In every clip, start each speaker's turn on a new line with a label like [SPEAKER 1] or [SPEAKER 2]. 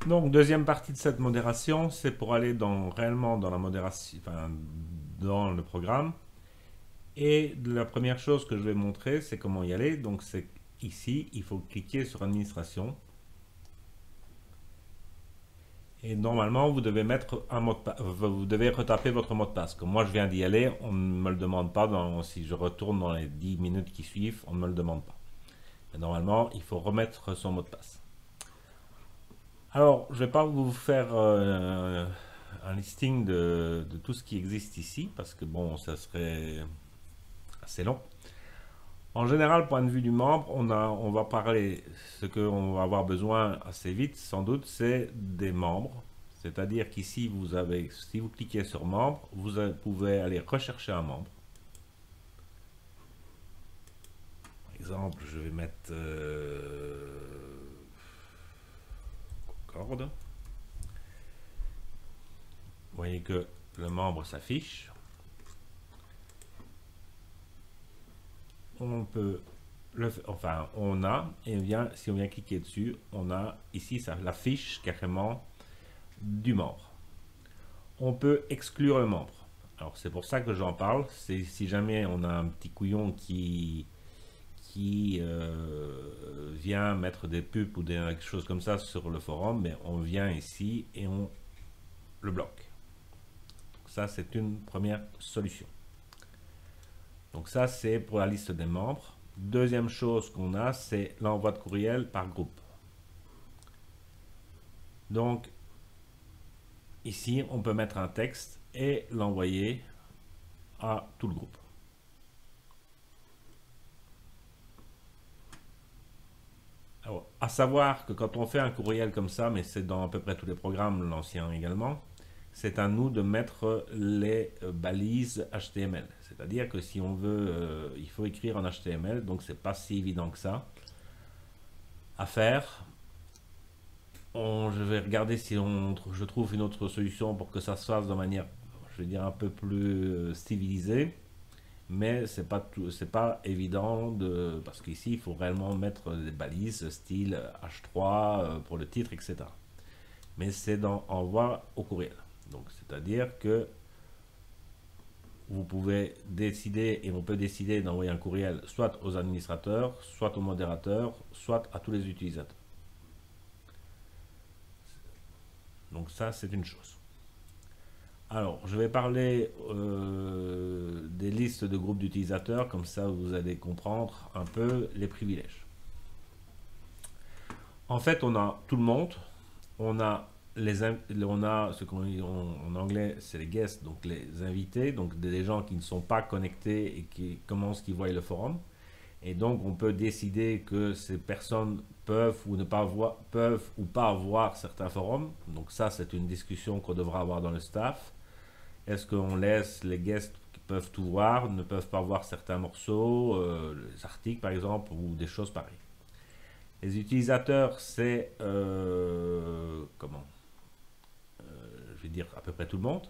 [SPEAKER 1] Donc, deuxième partie de cette modération, c'est pour aller réellement dans la modération, enfin, dans le programme. Et la première chose que je vais montrer, c'est comment y aller. Donc, c'est ici, il faut cliquer sur Administration. Et normalement, vous devez mettre un mot de passe, vous devez retaper votre mot de passe. Comme moi, je viens d'y aller, on ne me le demande pas. Si je retourne dans les 10 minutes qui suivent, on ne me le demande pas. Mais normalement, il faut remettre son mot de passe. Alors, je ne vais pas vous faire un listing de tout ce qui existe ici, parce que bon, ça serait assez long. En général, point de vue du membre, on va parler, ce qu'on va avoir besoin assez vite, sans doute, c'est des membres. C'est-à-dire qu'ici, si vous cliquez sur membre, vous pouvez aller rechercher un membre. Par exemple, je vais mettre Concorde. Vous voyez que le membre s'affiche. On peut si on vient cliquer dessus, on a ici la fiche carrément du membre. On peut exclure le membre. Alors c'est pour ça que j'en parle. C'est si jamais on a un petit couillon qui vient mettre des pubs ou des choses comme ça sur le forum, mais on vient ici et on le bloque. Donc ça c'est une première solution. Donc ça, c'est pour la liste des membres. Deuxième chose qu'on a, c'est l'envoi de courriel par groupe. Donc, ici, on peut mettre un texte et l'envoyer à tout le groupe. Alors, à savoir que quand on fait un courriel comme ça, mais c'est dans à peu près tous les programmes, l'ancien également, c'est à nous de mettre les balises HTML. C'est-à-dire que si on veut, il faut écrire en HTML, donc c'est pas si évident que ça à faire. Je vais regarder si je trouve une autre solution pour que ça se fasse de manière, je vais dire, un peu plus civilisée. Mais c'est pas évident parce qu'ici il faut réellement mettre des balises style H3 pour le titre, etc. Mais c'est dans envoi au courriel. Donc c'est-à-dire que vous pouvez décider, et on peut décider d'envoyer un courriel soit aux administrateurs, soit aux modérateurs, soit à tous les utilisateurs. Donc ça, c'est une chose. Alors, je vais parler des listes de groupes d'utilisateurs, comme ça vous allez comprendre un peu les privilèges. En fait, on a tout le monde, on a ce qu'on dit en anglais, c'est les guests, donc les invités, donc des gens qui ne sont pas connectés et qui voient le forum. Et donc, on peut décider que ces personnes peuvent ou pas voir certains forums. Donc ça, c'est une discussion qu'on devra avoir dans le staff. Est-ce qu'on laisse les guests qui peuvent tout voir, ne peuvent pas voir certains morceaux, les articles par exemple, ou des choses pareilles. Les utilisateurs, c'est je vais dire à peu près tout le monde.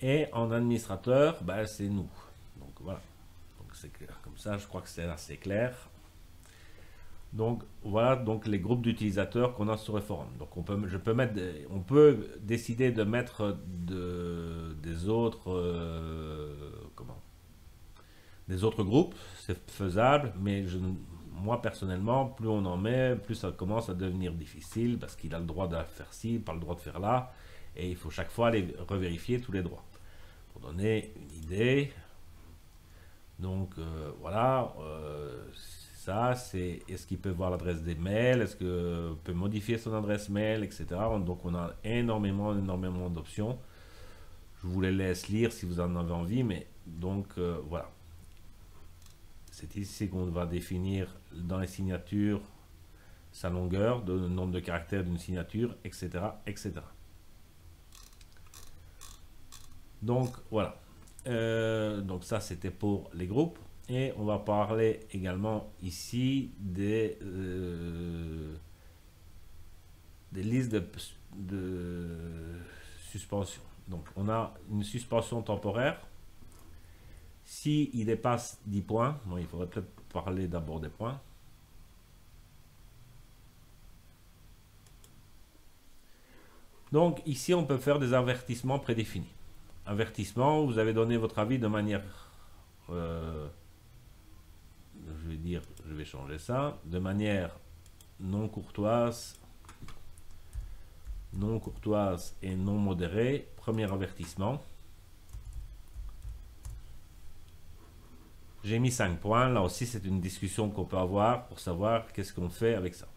[SPEAKER 1] Et en administrateur, c'est nous. Donc voilà. Donc c'est clair. Comme ça, je crois que c'est assez clair. Donc voilà donc les groupes d'utilisateurs qu'on a sur le forum. Donc on peut décider de mettre des autres des autres groupes, c'est faisable, mais moi personnellement, plus on en met, plus ça commence à devenir difficile parce qu'il a le droit de faire ci, pas le droit de faire là, et il faut chaque fois aller revérifier tous les droits. Pour donner une idée, donc voilà. Ça, c'est est-ce qu'il peut voir l'adresse des mails, est-ce qu'il peut modifier son adresse mail, etc. Donc on a énormément d'options. Je vous les laisse lire si vous en avez envie, mais donc voilà. C'est ici qu'on va définir dans les signatures sa longueur, le nombre de caractères d'une signature, etc., etc. Donc voilà. Donc ça, c'était pour les groupes. Et on va parler également ici des listes de suspension. Donc on a une suspension temporaire. Si il dépasse 10 points, bon, il faudrait peut-être parler d'abord des points. Donc ici, on peut faire des avertissements prédéfinis. Avertissement, vous avez donné votre avis de manière, je vais changer ça, de manière non courtoise et non modérée. Premier avertissement. J'ai mis 5 points. Là aussi, c'est une discussion qu'on peut avoir pour savoir qu'est-ce qu'on fait avec ça.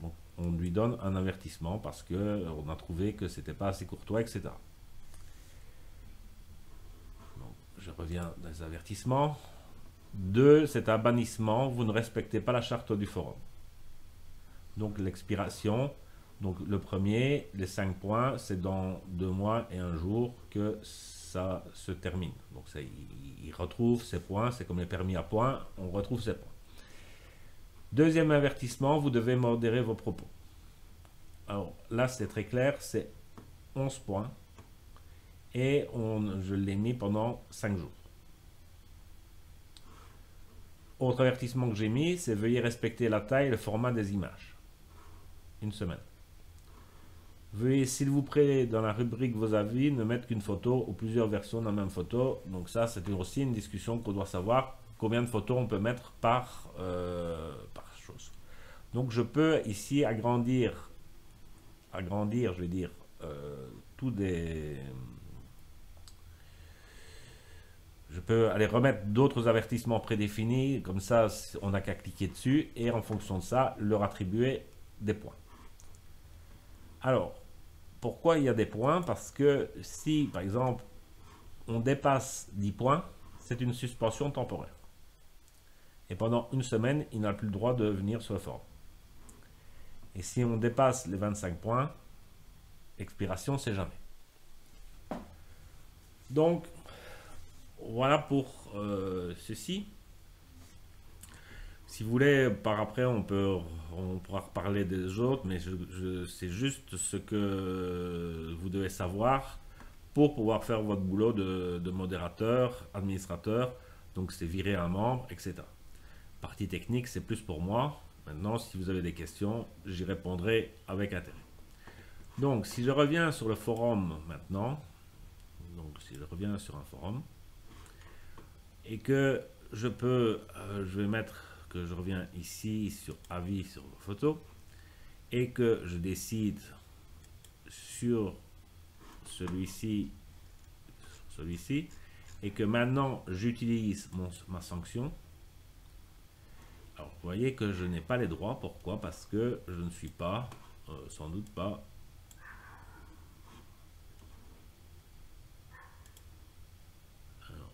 [SPEAKER 1] Donc, on lui donne un avertissement parce qu'on a trouvé que c'était pas assez courtois, etc. Donc, je reviens dans les avertissements. 2, c'est un bannissement. Vous ne respectez pas la charte du forum. Donc, l'expiration. Donc, le premier, les 5 points, c'est dans 2 mois et 1 jour que ça se termine. Donc, il retrouve ses points. C'est comme les permis à points. On retrouve ses points. Deuxième avertissement, vous devez modérer vos propos. Alors, là, c'est très clair. C'est 11 points. Et je l'ai mis pendant 5 jours. Autre avertissement que j'ai mis, c'est veuillez respecter la taille et le format des images. 1 semaine. Veuillez, s'il vous plaît, dans la rubrique vos avis, ne mettre qu'une photo ou plusieurs versions de la même photo. Donc ça, c'est aussi une discussion qu'on doit savoir combien de photos on peut mettre par chose. Donc je peux ici agrandir, je vais dire, tous des... Je peux aller remettre d'autres avertissements prédéfinis, comme ça on n'a qu'à cliquer dessus et en fonction de ça, leur attribuer des points. Alors, pourquoi il y a des points? Parce que si, par exemple, on dépasse 10 points, c'est une suspension temporaire. Et pendant 1 semaine, il n'a plus le droit de venir sur le forum. Et si on dépasse les 25 points, expiration, c'est jamais. Donc, voilà pour ceci. Si vous voulez, par après, on pourra reparler des autres, mais c'est juste ce que vous devez savoir pour pouvoir faire votre boulot de modérateur, administrateur. Donc, c'est virer un membre, etc. Partie technique, c'est plus pour moi. Maintenant, si vous avez des questions, j'y répondrai avec intérêt. Donc, si je reviens sur le forum maintenant, donc si je reviens sur un forum, et que je vais mettre que je reviens ici sur avis sur vos photos, et que je décide sur celui-ci, et que maintenant j'utilise ma sanction. Alors, vous voyez que je n'ai pas les droits. Pourquoi? Parce que je ne suis pas, sans doute pas. Alors,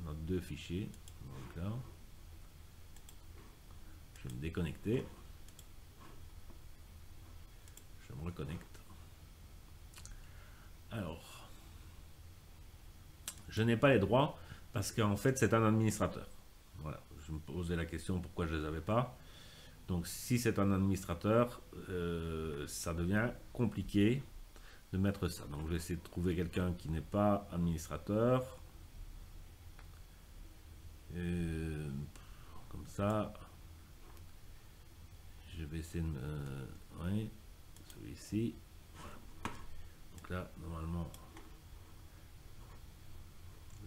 [SPEAKER 1] on a 2 fichiers. Donc là, je vais me déconnecter. Je me reconnecte. Alors, je n'ai pas les droits parce qu'en fait, c'est un administrateur. Voilà. Je me posais la question pourquoi je ne les avais pas. Donc si c'est un administrateur, ça devient compliqué de mettre ça. Donc je vais essayer de trouver quelqu'un qui n'est pas administrateur. Comme ça. Je vais essayer de oui, celui-ci. Voilà. Donc là, normalement,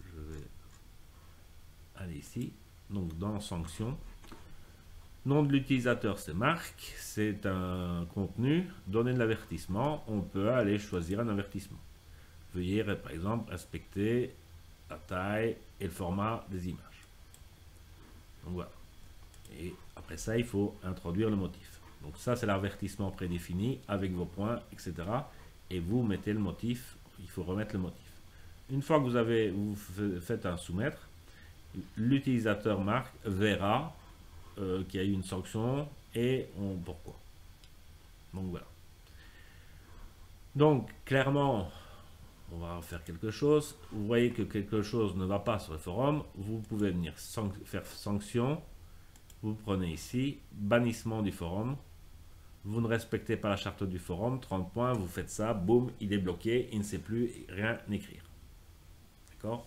[SPEAKER 1] je vais aller ici. Donc dans Sanctions, nom de l'utilisateur c'est Marc, c'est un contenu, donner de l'avertissement, on peut aller choisir un avertissement. Veuillez par exemple respecter la taille et le format des images. Donc voilà. Et après ça, il faut introduire le motif. Donc ça, c'est l'avertissement prédéfini avec vos points, etc. Et vous mettez le motif, il faut remettre le motif. Une fois que vous faites un soumettre, l'utilisateur Marc verra qu'il y a eu une sanction et pourquoi. Donc voilà. Donc clairement, on va faire quelque chose. Vous voyez que quelque chose ne va pas sur le forum. Vous pouvez venir faire sanction. Vous prenez ici, bannissement du forum. Vous ne respectez pas la charte du forum, 30 points, vous faites ça, boum, il est bloqué, il ne sait plus rien écrire. D'accord?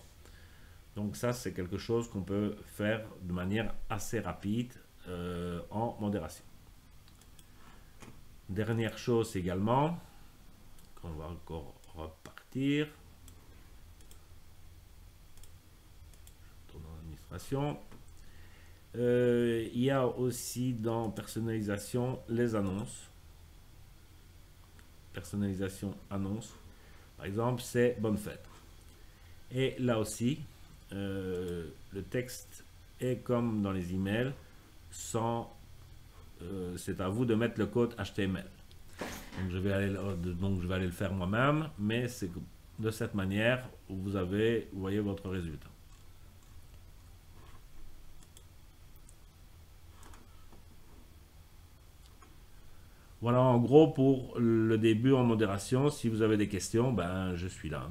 [SPEAKER 1] Donc ça, c'est quelque chose qu'on peut faire de manière assez rapide en modération. Dernière chose également, On va encore repartir. Je retourne dans l'administration. Il y a aussi dans personnalisation les annonces. Personnalisation annonce. Par exemple, c'est bonne fête. Et là aussi, le texte est comme dans les emails, sans, c'est à vous de mettre le code HTML. Donc je vais aller le faire moi-même, mais c'est de cette manière où vous voyez votre résultat. Voilà en gros pour le début en modération. Si vous avez des questions, ben je suis là.